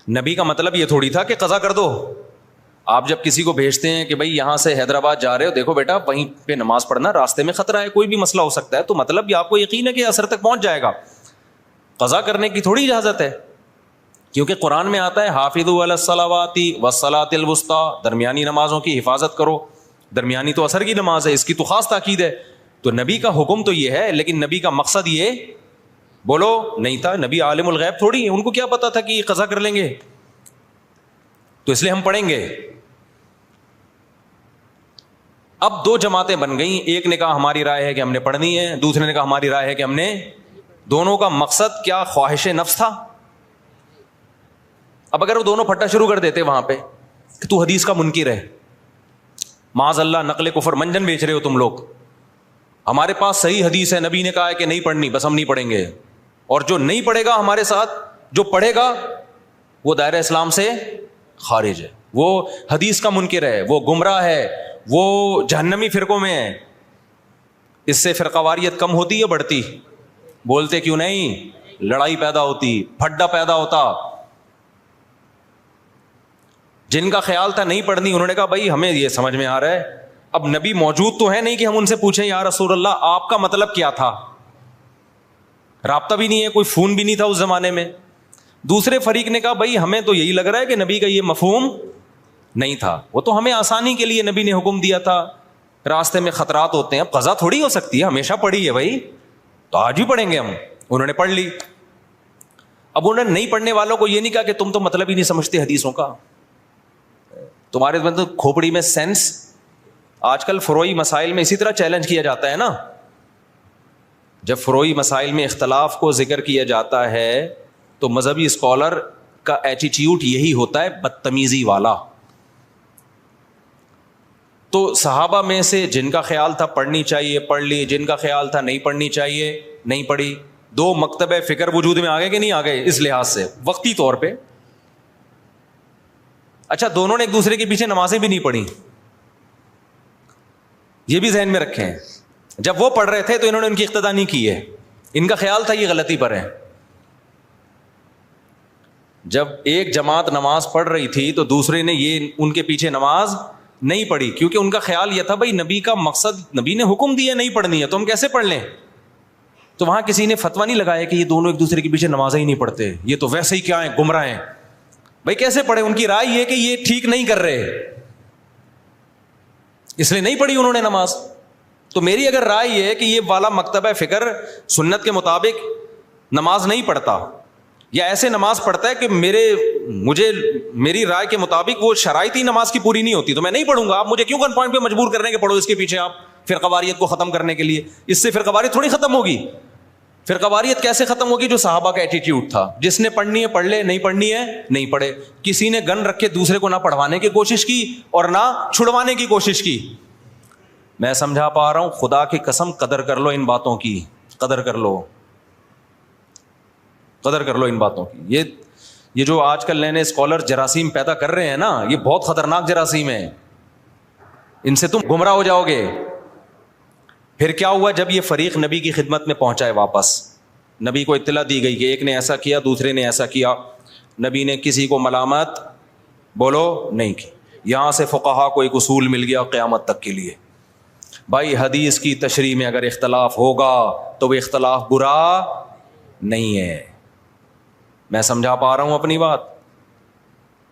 نبی کا مطلب یہ تھوڑی تھا کہ قضا کر دو. آپ جب کسی کو بھیجتے ہیں کہ بھائی یہاں سے حیدرآباد جا رہے ہو، دیکھو بیٹا وہیں پہ نماز پڑھنا، راستے میں خطرہ ہے، کوئی بھی مسئلہ ہو سکتا ہے، تو مطلب یہ آپ کو یقین ہے کہ عصر تک پہنچ جائے گا. قضا کرنے کی تھوڑی اجازت ہے، کیونکہ قرآن میں آتا ہے حافظوا علی الصلوات والصلاۃ الوسطی، درمیانی نمازوں کی حفاظت کرو. درمیانی تو عصر کی نماز ہے، اس کی تو خاص تاکید ہے. تو نبی کا حکم تو یہ ہے لیکن نبی کا مقصد یہ بولو نہیں تھا. نبی عالم الغیب تھوڑی ہے, ان کو کیا پتا تھا کہ یہ قضا کر لیں گے, تو اس لیے ہم پڑھیں گے. اب دو جماعتیں بن گئیں, ایک نے کہا ہماری رائے ہے کہ ہم نے پڑھنی ہے, دوسرے نے کہا ہماری رائے ہے کہ ہم نے. دونوں کا مقصد کیا خواہش نفس تھا. اب اگر وہ دونوں پھٹا شروع کر دیتے وہاں پہ کہ تو حدیث کا منکر ہے, معاذ اللہ نقل کفر منجن بیچ رہے ہو تم لوگ, ہمارے پاس صحیح حدیث ہے, نبی نے کہا ہے کہ نہیں پڑھنی, بس ہم نہیں پڑھیں گے, اور جو نہیں پڑھے گا ہمارے ساتھ, جو پڑھے گا وہ دائرہ اسلام سے خارج ہے, وہ حدیث کا منکر ہے, وہ گمراہ ہے, وہ جہنمی فرقوں میں ہے. اس سے فرقہ واریت کم ہوتی یا بڑھتی؟ بولتے کیوں نہیں؟ لڑائی پیدا ہوتی, پھڈا پیدا ہوتا. جن کا خیال تھا نہیں پڑھنی, انہوں نے کہا بھائی ہمیں یہ سمجھ میں آ رہا ہے, اب نبی موجود تو ہے نہیں کہ ہم ان سے پوچھیں یا رسول اللہ آپ کا مطلب کیا تھا. رابطہ بھی نہیں ہے, کوئی فون بھی نہیں تھا اس زمانے میں. دوسرے فریق نے کہا بھائی ہمیں تو یہی لگ رہا ہے کہ نبی کا یہ مفہوم نہیں تھا, وہ تو ہمیں آسانی کے لیے نبی نے حکم دیا تھا, راستے میں خطرات ہوتے ہیں, اب قضا تھوڑی ہو سکتی ہے, ہمیشہ پڑھی ہے بھائی, تو آج بھی پڑھیں گے ہم. انہوں نے پڑھ لی. اب انہوں نے نہیں پڑھنے والوں کو یہ نہیں کہا کہ تم تو مطلب ہی نہیں سمجھتے حدیثوں کا, تمہارے مطلب کھوپڑی میں سینس. آج کل فروئی مسائل میں اسی طرح چیلنج کیا جاتا ہے نا, جب فروئی مسائل میں اختلاف کو ذکر کیا جاتا ہے تو مذہبی اسکالر کا ایٹیٹیوڈ یہی ہوتا ہے, بدتمیزی والا. تو صحابہ میں سے جن کا خیال تھا پڑھنی چاہیے پڑھ لی, جن کا خیال تھا نہیں پڑھنی چاہیے نہیں پڑھی. دو مکتب فکر وجود میں آ گئے کہ نہیں آ گئے اس لحاظ سے وقتی طور پہ. اچھا, دونوں نے ایک دوسرے کے پیچھے نمازیں بھی نہیں پڑھی, یہ بھی ذہن میں رکھیں. جب وہ پڑھ رہے تھے تو انہوں نے ان کی اقتدا نہیں کی ہے, ان کا خیال تھا یہ غلطی پر ہے. جب ایک جماعت نماز پڑھ رہی تھی تو دوسرے نے یہ ان کے پیچھے نماز نہیں پڑھی, کیونکہ ان کا خیال یہ تھا بھائی نبی کا مقصد, نبی نے حکم دیا نہیں پڑھنی ہے تو ہم کیسے پڑھ لیں. تو وہاں کسی نے فتویٰ نہیں لگایا کہ یہ دونوں ایک دوسرے کے پیچھے نمازیں ہی نہیں پڑھتے, یہ تو ویسے ہی کیا ہیں, گمراہ ہیں. بھائی کیسے پڑھے, ان کی رائے یہ کہ یہ ٹھیک نہیں کر رہے, اس لیے نہیں پڑھی انہوں نے نماز. تو میری اگر رائے یہ ہے کہ یہ والا مکتبہ فکر سنت کے مطابق نماز نہیں پڑھتا, یا ایسے نماز پڑھتا ہے کہ میری رائے کے مطابق وہ شرائط ہی نماز کی پوری نہیں ہوتی, تو میں نہیں پڑھوں گا. آپ مجھے کیوں گن پوائنٹ پہ مجبور کر رہے ہیں کہ پڑھو اس کے پیچھے آپ فرقہ واریت کو ختم کرنے کے لیے؟ اس سے فرقہ واریت تھوڑی ختم ہوگی. فرقہ واریت کیسے ختم ہوگی؟ جو صحابہ کا ایٹیٹیوڈ تھا, جس نے پڑھنی ہے پڑھ لے, نہیں پڑھنی ہے نہیں پڑھے. کسی نے گن رکھ کے دوسرے کو نہ پڑھوانے کی کوشش کی اور نہ چھڑوانے کی کوشش کی. میں سمجھا پا رہا ہوں, خدا کی قسم قدر کر لو ان باتوں کی, قدر کر لو, قدر کر لو ان باتوں کی. یہ جو آج کل نئے نئے اسکالر جراثیم پیدا کر رہے ہیں نا, یہ بہت خطرناک جراثیم ہے, ان سے تم گمراہ ہو جاؤ گے. پھر کیا ہوا جب یہ فریق نبی کی خدمت میں پہنچا ہے واپس, نبی کو اطلاع دی گئی کہ ایک نے ایسا کیا دوسرے نے ایسا کیا, نبی نے کسی کو ملامت بولو نہیں کی. یہاں سے فقہا کو ایک اصول مل گیا قیامت تک کے لیے, بھائی حدیث کی تشریح میں اگر اختلاف ہوگا تو وہ اختلاف برا نہیں ہے. میں سمجھا پا رہا ہوں اپنی بات؟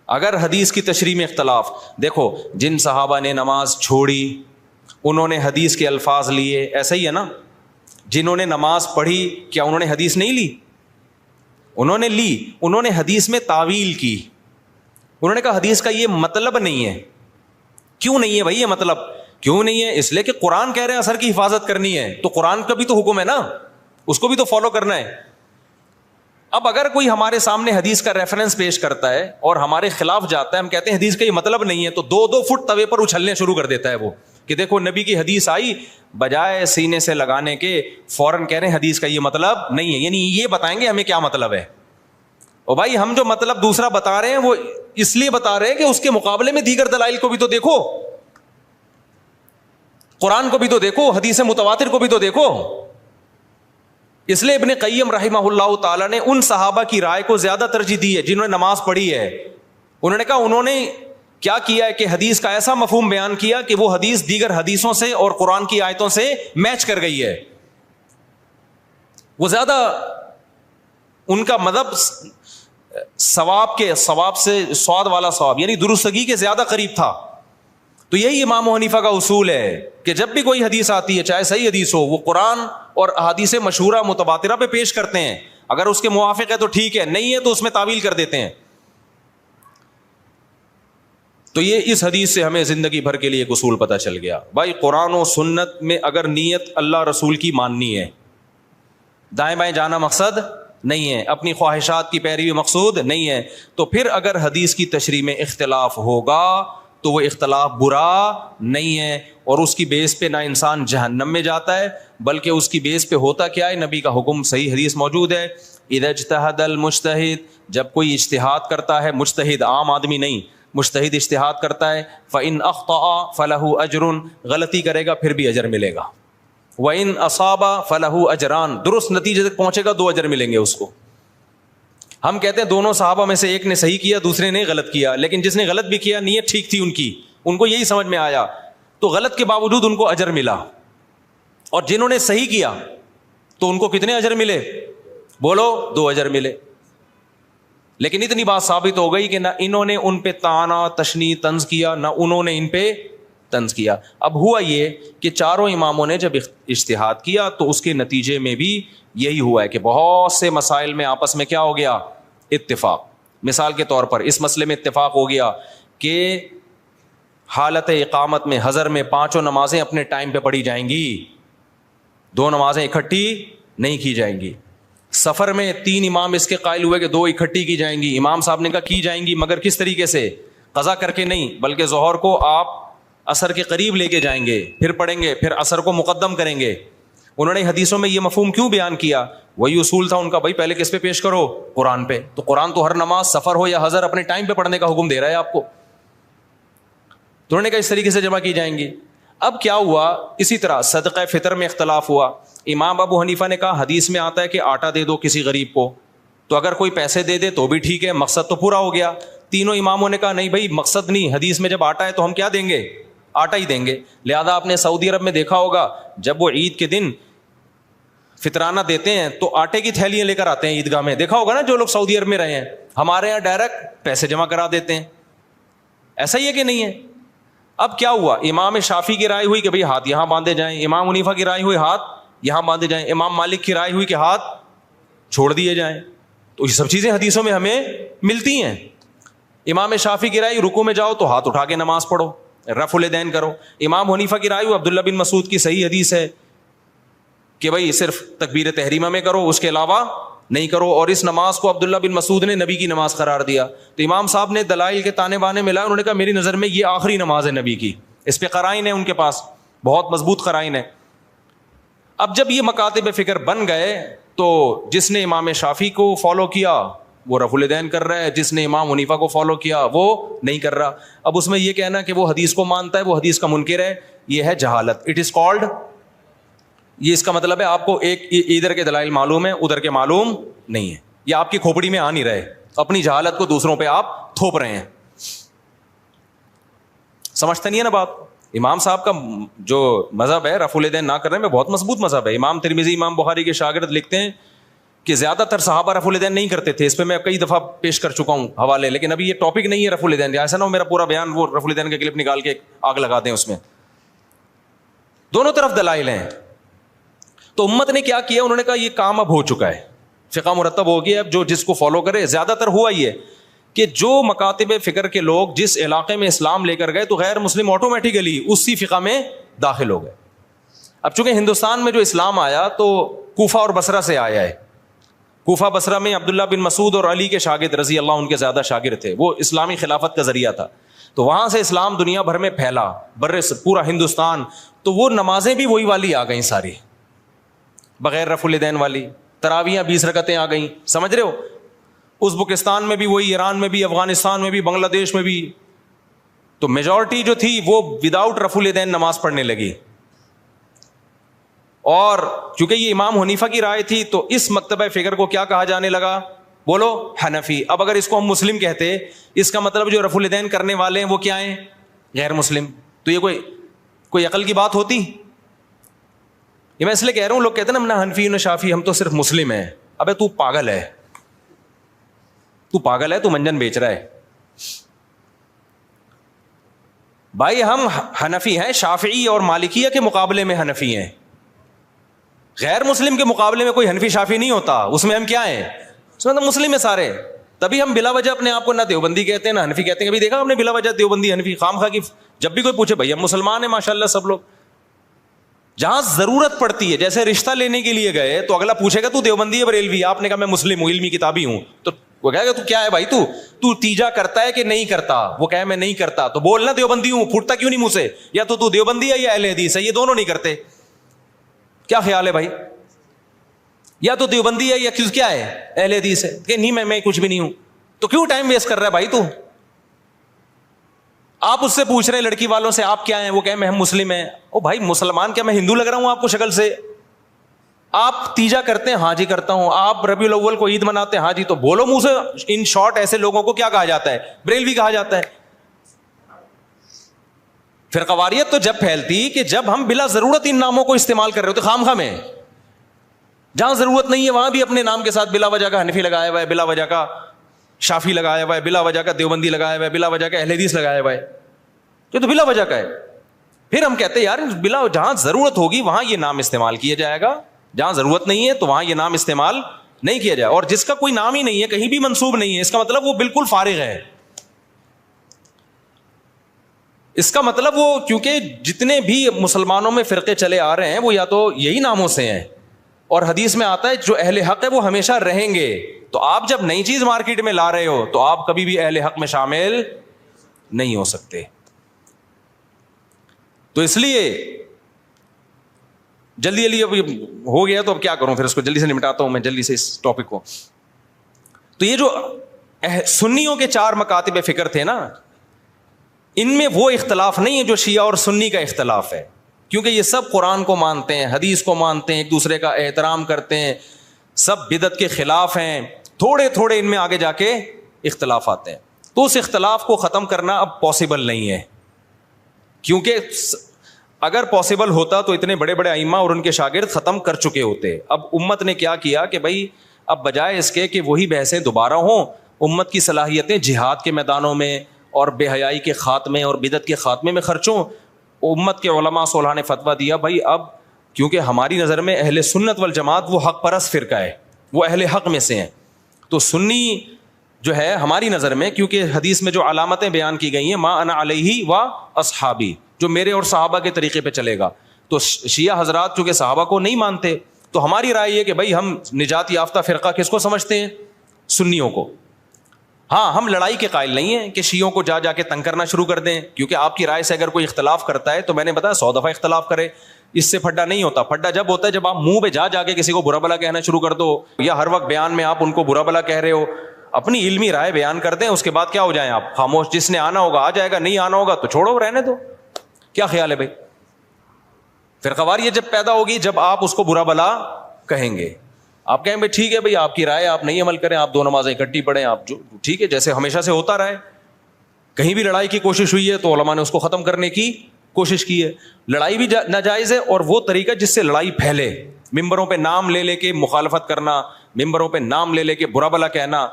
اگر حدیث کی تشریح میں اختلاف, دیکھو جن صحابہ نے نماز چھوڑی انہوں نے حدیث کے الفاظ لیے, ایسا ہی ہے نا. جنہوں نے نماز پڑھی کیا انہوں نے حدیث نہیں لی؟ انہوں نے لی. انہوں نے حدیث میں تعویل کی, انہوں نے کہا حدیث کا یہ مطلب نہیں ہے. کیوں نہیں ہے بھائی یہ مطلب؟ کیوں نہیں ہے؟ اس لیے کہ قرآن کہہ رہے ہیں اثر کی حفاظت کرنی ہے, تو قرآن کا بھی تو حکم ہے نا, اس کو بھی تو فالو کرنا ہے. اب اگر کوئی ہمارے سامنے حدیث کا ریفرنس پیش کرتا ہے اور ہمارے خلاف جاتا ہے, ہم کہتے ہیں حدیث کا یہ مطلب نہیں ہے, تو 2-2 فٹ توے پر اچھلنے شروع کر دیتا ہے وہ کہ دیکھو نبی کی حدیث آئی, بجائے سینے سے لگانے کے فوراً کہہ رہے ہیں حدیث کا یہ مطلب نہیں ہے. یعنی یہ بتائیں گے ہمیں کیا مطلب ہے. اور بھائی ہم جو مطلب دوسرا بتا رہے ہیں وہ اس لیے بتا رہے ہیں کہ اس کے مقابلے میں دیگر دلائل کو بھی تو دیکھو, قرآن کو بھی تو دیکھو, حدیث متواتر کو بھی تو دیکھو. اس لیے ابن قیم رحمہ اللہ تعالیٰ نے ان صحابہ کی رائے کو زیادہ ترجیح دی ہے جنہوں نے نماز پڑھی ہے. انہوں نے کہا انہوں نے کیا کیا ہے کہ حدیث کا ایسا مفہوم بیان کیا کہ وہ حدیث دیگر حدیثوں سے اور قرآن کی آیتوں سے میچ کر گئی ہے. وہ زیادہ ان کا مذہب ثواب سے سواد والا ثواب یعنی درستگی کے زیادہ قریب تھا. تو یہی امام حنیفہ کا اصول ہے کہ جب بھی کوئی حدیث آتی ہے چاہے صحیح حدیث ہو, وہ قرآن اور احادیث مشہورہ متواترہ پہ پیش کرتے ہیں. اگر اس کے موافق ہے تو ٹھیک ہے, نہیں ہے تو اس میں تعویل کر دیتے ہیں. تو یہ اس حدیث سے ہمیں زندگی بھر کے لیے ایک اصول پتہ چل گیا. بھائی قرآن و سنت میں اگر نیت اللہ رسول کی ماننی ہے, دائیں بائیں جانا مقصد نہیں ہے, اپنی خواہشات کی پیروی مقصود نہیں ہے, تو پھر اگر حدیث کی تشریح میں اختلاف ہوگا تو وہ اختلاف برا نہیں ہے, اور اس کی بیس پہ نہ انسان جہنم میں جاتا ہے, بلکہ اس کی بیس پہ ہوتا کیا ہے, نبی کا حکم صحیح حدیث موجود ہے, اذا اجتہد المجتہد, جب کوئی اجتہاد کرتا ہے, مجتہد عام آدمی نہیں, مجتہد اجتہاد کرتا ہے, فإن اخطأ فلہ اجر, غلطی کرے گا پھر بھی اجر ملے گا, وإن اصاب فلہ اجران, درست نتیجے تک پہنچے گا 2 اجر ملیں گے اس کو. ہم کہتے ہیں دونوں صحابہ میں سے ایک نے صحیح کیا دوسرے نے غلط کیا, لیکن جس نے غلط بھی کیا نیت ٹھیک تھی ان کی, ان کو یہی سمجھ میں آیا تو غلط کے باوجود ان کو اجر ملا, اور جنہوں نے صحیح کیا تو ان کو کتنے اجر ملے, بولو 2 اجر ملے. لیکن اتنی بات ثابت ہو گئی کہ نہ انہوں نے ان پہ طعنہ تشنیع طنز کیا, نہ انہوں نے ان پہ طنز کیا. اب ہوا یہ کہ چاروں اماموں نے جب اجتہاد کیا تو اس کے نتیجے میں بھی یہی ہوا ہے کہ بہت سے مسائل میں آپس میں کیا ہو گیا, اتفاق. مثال کے طور پر اس مسئلے میں اتفاق ہو گیا کہ حالت اقامت میں حضر میں 5 نمازیں اپنے ٹائم پہ پڑھی جائیں گی, 2 نمازیں اکٹھی نہیں کی جائیں گی. سفر میں 3 امام اس کے قائل ہوئے کہ 2 اکٹھی کی جائیں گی, امام صاحب نے کہا کی جائیں گی, مگر کس طریقے سے, قضا کر کے نہیں, بلکہ ظہر کو آپ عصر کے قریب لے کے جائیں گے, پھر پڑھیں گے, پھر عصر کو مقدم کریں گے. انہوں نے حدیثوں میں یہ مفہوم کیوں بیان کیا, وہی اصول تھا ان کا, بھائی پہلے کس پہ پیش کرو, قرآن پہ. تو قرآن تو ہر نماز سفر ہو یا حضر اپنے ٹائم پہ پڑھنے کا حکم دے رہا ہے آپ کو, تو انہوں نے کہا اس طریقے سے جمع کی جائیں گی. اب کیا ہوا, اسی طرح صدقہ فطر میں اختلاف ہوا. امام ابو حنیفہ نے کہا حدیث میں آتا ہے کہ آٹا دے دو کسی غریب کو, تو اگر کوئی پیسے دے دے تو بھی ٹھیک ہے, مقصد تو پورا ہو گیا. تینوں اماموں نے کہا نہیں بھائی مقصد نہیں, حدیث میں جب آٹا ہے تو ہم کیا دیں گے, آٹا ہی دیں گے. لہذا آپ نے سعودی عرب میں دیکھا ہوگا جب وہ عید کے دن فطرانہ دیتے ہیں تو آٹے کی تھیلیاں لے کر آتے ہیں عیدگاہ میں, دیکھا ہوگا نا جو لوگ سعودی عرب میں رہے ہیں. ہمارے یہاں ڈائریکٹ پیسے جمع کرا دیتے ہیں, ایسا ہی ہے کہ نہیں ہے. اب کیا ہوا, امام شافعی کی رائے ہوئی کہ بھئی ہاتھ یہاں باندھے جائیں, امام حنیفہ کی رائے ہوئی ہاتھ یہاں باندھے جائیں, امام مالک کی رائے ہوئی کہ ہاتھ چھوڑ دیے جائیں. تو یہ سب چیزیں حدیثوں میں ہمیں ملتی ہیں. امام شافعی کی رائے رکوع میں جاؤ تو ہاتھ اٹھا کے نماز پڑھو, رفع الیدین کرو. امام حنیفہ کی رائے عبداللہ بن مسعود کی صحیح حدیث ہے کہ بھئی صرف تکبیر تحریمہ میں کرو, اس کے علاوہ نہیں کرو, اور اس نماز کو عبداللہ بن مسعود نے نبی کی نماز قرار دیا. تو امام صاحب نے دلائل کے تانے بانے ملائے, انہوں نے کہا میری نظر میں یہ آخری نماز ہے نبی کی, اس پہ قرائن ہے ان کے پاس, بہت مضبوط قرائن ہے. اب جب یہ مکاتب فکر بن گئے تو جس نے امام شافعی کو فالو کیا وہ رفع الیدین کر رہا ہے, جس نے امام حنیفہ کو فالو کیا وہ نہیں کر رہا. اب اس میں یہ کہنا کہ وہ حدیث کو مانتا ہے وہ حدیث کا منکر ہے, یہ ہے جہالت. اٹ از کالڈ, یہ اس کا مطلب ہے آپ کو ایک ادھر کے دلائل معلوم ہے ادھر کے معلوم نہیں ہے, یہ آپ کی کھوپڑی میں آ نہیں رہے, اپنی جہالت کو دوسروں پہ آپ تھوپ رہے ہیں. سمجھتے نہیں ہے نا بات. امام صاحب کا جو مذہب ہے رفع الیدین نہ کرنے میں بہت مضبوط مذہب ہے. امام ترمذی امام بخاری کے شاگرد لکھتے ہیں کہ زیادہ تر صحابہ رفع الیدین نہیں کرتے تھے. اس پہ میں کئی دفعہ پیش کر چکا ہوں حوالے, لیکن ابھی یہ ٹاپک نہیں ہے رفع الیدین, ایسا نہ ہو میرا پورا بیان وہ رفع الیدین کا کلپ نکال کے آگ لگا دیں اس میں. دونوں طرف دلائل ہیں. تو امت نے کیا کیا, انہوں نے کہا یہ کام اب ہو چکا ہے, فقہ مرتب ہو گیا, اب جو جس کو فالو کرے. زیادہ تر ہوا یہ کہ جو مکاتب فکر کے لوگ جس علاقے میں اسلام لے کر گئے تو غیر مسلم آٹومیٹیکلی اسی فقہ میں داخل ہو گئے. اب چونکہ ہندوستان میں جو اسلام آیا تو کوفہ اور بصرہ سے آیا ہے. کوفہ بصرہ میں عبداللہ بن مسعود اور علی کے شاگرد رضی اللہ عنہ کے زیادہ شاگرد تھے, وہ اسلامی خلافت کا ذریعہ تھا. تو وہاں سے اسلام دنیا بھر میں پھیلا, پورا ہندوستان. تو وہ نمازیں بھی وہی والی آ گئیں ساری, بغیر رفع الیدین والی. تراویحیں 20 رکعتیں آ گئیں, سمجھ رہے ہو. ازبکستان میں بھی وہی, ایران میں بھی, افغانستان میں بھی, بنگلہ دیش میں بھی. تو میجورٹی جو تھی وہ وداؤٹ رفع الیدین نماز پڑھنے لگی. اور چونکہ یہ امام حنیفہ کی رائے تھی تو اس مکتبہ فکر کو کیا کہا جانے لگا, بولو حنفی. اب اگر اس کو ہم مسلم کہتے, اس کا مطلب جو رفع الیدین کرنے والے ہیں وہ کیا ہیں, غیر مسلم. تو یہ کوئی عقل کی بات ہوتی؟ یہ میں اس لیے کہہ رہا ہوں, لوگ کہتے ہیں نا حنفی نہ شافی, ہم تو صرف مسلم ہیں. ابے تو پاگل ہے, تو پاگل ہے, تو منجن بیچ رہا ہے. بھائی ہم حنفی ہیں, شافعی اور مالکیہ کے مقابلے میں حنفی ہیں. غیر مسلم کے مقابلے میں کوئی حنفی شافی نہیں ہوتا, اس میں ہم کیا ہیں, اس میں تو مسلم ہیں سارے. تبھی ہم بلا وجہ اپنے آپ کو نہ دیوبندی کہتے ہیں نہ حنفی کہتے ہیں. کبھی دیکھا ہم نے بلا وجہ دیوبندی حنفی خام خواہ کی؟ جب بھی کوئی پوچھے بھائی ہم مسلمان ہیں ماشاء اللہ سب لوگ. جہاں ضرورت پڑتی ہے, جیسے رشتہ لینے کے لیے گئے تو اگلا پوچھے گا تو دیوبندی ہے بریلوی؟ آپ نے کہا میں مسلم ہوں, علمی کتابی ہوں, تو وہ کہے گا تو کیا ہے بھائی تو تیجا کرتا ہے کہ نہیں کرتا؟ وہ کہے میں نہیں کرتا, تو بولنا دیوبندی ہوں. پھوٹتا کیوں نہیں منہ سے؟ یا تو دیوبندی ہے یا اہل حدیث ہے, یہ دونوں نہیں کرتے. کیا خیال ہے بھائی؟ یا تو دیوبندی ہے یا کیا ہے, اہل حدیث ہے. کہ نہیں میں کچھ بھی نہیں ہوں. تو کیوں ٹائم ویسٹ کر رہا ہے بھائی تو؟ آپ اس سے پوچھ رہے ہیں لڑکی والوں سے آپ کیا ہیں, وہ کہیں میں ہم مسلم ہیں. او بھائی مسلمان کیا میں ہندو لگ رہا ہوں آپ کو شکل سے؟ آپ تیجا کرتے ہیں, ہاں جی کرتا ہوں. آپ ربیع الاول کو عید مناتے ہیں, ہاں جی. تو بولو منہ سے. ان شارٹ ایسے لوگوں کو کیا کہا جاتا ہے؟ بریلوی کہا جاتا ہے. فرقواریت تو جب پھیلتی کہ جب ہم بلا ضرورت ان ناموں کو استعمال کر رہے ہوتے خام خواہ میں. جہاں ضرورت نہیں ہے وہاں بھی اپنے نام کے ساتھ بلا وجہ کا حنفی لگایا ہوا ہے, بلا وجہ کا شافی لگایا ہوا ہے, بلا وجہ کا دیوبندی لگایا ہوا ہے, بلا وجہ کا اہل حدیث لگایا ہوا ہے. یہ تو بلا وجہ کا ہے. پھر ہم کہتے ہیں یار بلا جہاں ضرورت ہوگی وہاں یہ نام استعمال کیا جائے گا, جہاں ضرورت نہیں ہے تو وہاں یہ نام استعمال نہیں کیا جائے. اور جس کا کوئی نام ہی نہیں ہے, کہیں بھی منسوب نہیں ہے, اس کا مطلب وہ بالکل فارغ ہے. اس کا مطلب وہ, کیونکہ جتنے بھی مسلمانوں میں فرقے چلے آ رہے ہیں وہ یا تو یہی ناموں سے ہیں, اور حدیث میں آتا ہے جو اہل حق ہے وہ ہمیشہ رہیں گے. تو آپ جب نئی چیز مارکیٹ میں لا رہے ہو تو آپ کبھی بھی اہل حق میں شامل نہیں ہو سکتے. تو اس لیے جلدی اب ہو گیا تو اب کیا کروں, پھر اس کو جلدی سے نمٹاتا ہوں میں جلدی سے اس ٹاپک کو. تو یہ جو سنیوں کے 4 مکاتب فکر تھے نا, ان میں وہ اختلاف نہیں ہے جو شیعہ اور سنی کا اختلاف ہے, کیونکہ یہ سب قرآن کو مانتے ہیں, حدیث کو مانتے ہیں, ایک دوسرے کا احترام کرتے ہیں, سب بدعت کے خلاف ہیں. تھوڑے ان میں آگے جا کے اختلاف آتے ہیں. تو اس اختلاف کو ختم کرنا اب پاسبل نہیں ہے, کیونکہ اگر پاسبل ہوتا تو اتنے بڑے بڑے ائمہ اور ان کے شاگرد ختم کر چکے ہوتے. اب امت نے کیا کیا کہ بھائی اب بجائے اس کے کہ وہی بحثیں دوبارہ ہوں, امت کی صلاحیتیں جہاد کے میدانوں میں اور بے حیائی کے خاتمے اور بدعت کے خاتمے میں خرچوں. امت کے علماء صلحاء نے فتویٰ دیا بھائی اب کیونکہ ہماری نظر میں اہل سنت والجماعت وہ حق پرست فرقہ ہے, وہ اہل حق میں سے ہیں, تو سنی جو ہے ہماری نظر میں, کیونکہ حدیث میں جو علامتیں بیان کی گئی ہیں ما انا علیہ و اصحابی, جو میرے اور صحابہ کے طریقے پہ چلے گا, تو شیعہ حضرات چونکہ صحابہ کو نہیں مانتے, تو ہماری رائے یہ کہ بھائی ہم نجات یافتہ فرقہ کس کو سمجھتے ہیں؟ سنیوں کو. ہاں ہم لڑائی کے قائل نہیں ہیں کہ شیعوں کو جا کے تنگ کرنا شروع کر دیں, کیونکہ آپ کی رائے سے اگر کوئی اختلاف کرتا ہے تو میں نے بتایا 100 دفعہ اختلاف کرے, اس سے پھڈا نہیں ہوتا. پھڈا جب ہوتا ہے جب آپ منہ پہ جا کے کسی کو برا بلا کہنا شروع کر دو, یا ہر وقت بیان میں آپ ان کو برا بلا کہہ رہے ہو. اپنی علمی رائے بیان کر دیں, اس کے بعد کیا ہو جائیں آپ خاموش. جس نے آنا ہوگا آ جائے گا, نہیں آنا ہوگا تو چھوڑو رہنے دو. کیا خیال ہے بھائی؟ فرقواریت جب پیدا ہوگی جب آپ اس کو برا بلا کہیں گے, آپ کہیں بھائی ٹھیک ہے بھائی آپ کی رائے, آپ نہیں عمل کریں, آپ 2 نمازیں اکٹھی پڑھیں, آپ جو ٹھیک ہے جیسے ہمیشہ سے ہوتا رہے. کہیں بھی لڑائی کی کوشش ہوئی ہے تو علماء نے اس کو ختم کرنے کی کوشش کی ہے. لڑائی بھی ناجائز ہے, اور وہ طریقہ جس سے لڑائی پھیلے, ممبروں پہ نام لے کے مخالفت کرنا, ممبروں پہ نام لے کے برا بلا کہنا.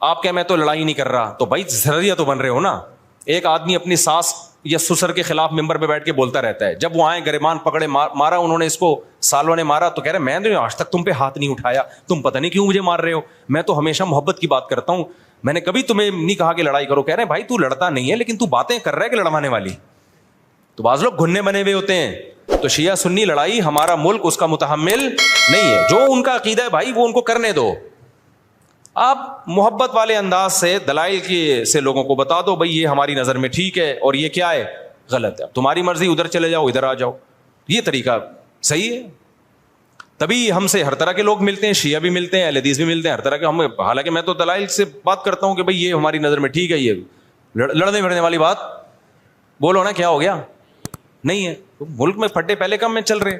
آپ کہ میں تو لڑائی نہیں کر رہا, تو بھائی ذریعہ تو بن رہے ہو نا. ایک آدمی اپنی ساس یا سسر کے خلاف ممبر پہ بیٹھ کے بولتا رہتا ہے, جب وہ آئے گریبان پکڑے مارا انہوں نے اس کو, سالوں نے مارا, تو کہہ رہے میں نے آج تک تم پہ ہاتھ نہیں اٹھایا, تم پتہ نہیں کیوں مجھے مار رہے ہو, میں تو ہمیشہ محبت کی بات کرتا ہوں, میں نے کبھی تمہیں نہیں کہا کہ لڑائی کرو. کہہ رہے ہیں بھائی تو لڑتا نہیں ہے لیکن تو باتیں کر رہا ہے کہ لڑوانے والی. تو بعض لوگ گھننے بنے ہوئے ہوتے ہیں. تو شیعہ سنی لڑائی ہمارا ملک اس کا متحمل نہیں ہے. جو ان کا عقیدہ ہے بھائی وہ ان کو کرنے دو. آپ محبت والے انداز سے دلائل کی سے لوگوں کو بتا دو بھائی یہ ہماری نظر میں ٹھیک ہے اور یہ کیا ہے غلط ہے, تمہاری مرضی, ادھر چلے جاؤ ادھر آ جاؤ. یہ طریقہ صحیح ہے. تبھی ہم سے ہر طرح کے لوگ ملتے ہیں, شیعہ بھی ملتے ہیں, اہل حدیث بھی ملتے ہیں, ہر طرح کے. ہم حالانکہ میں تو دلائل سے بات کرتا ہوں کہ بھائی یہ ہماری نظر میں ٹھیک ہے, یہ لڑنے بڑھنے والی بات بولو نا, کیا ہو گیا؟ نہیں ہے. ملک میں پھٹے پہلے کم میں چل رہے.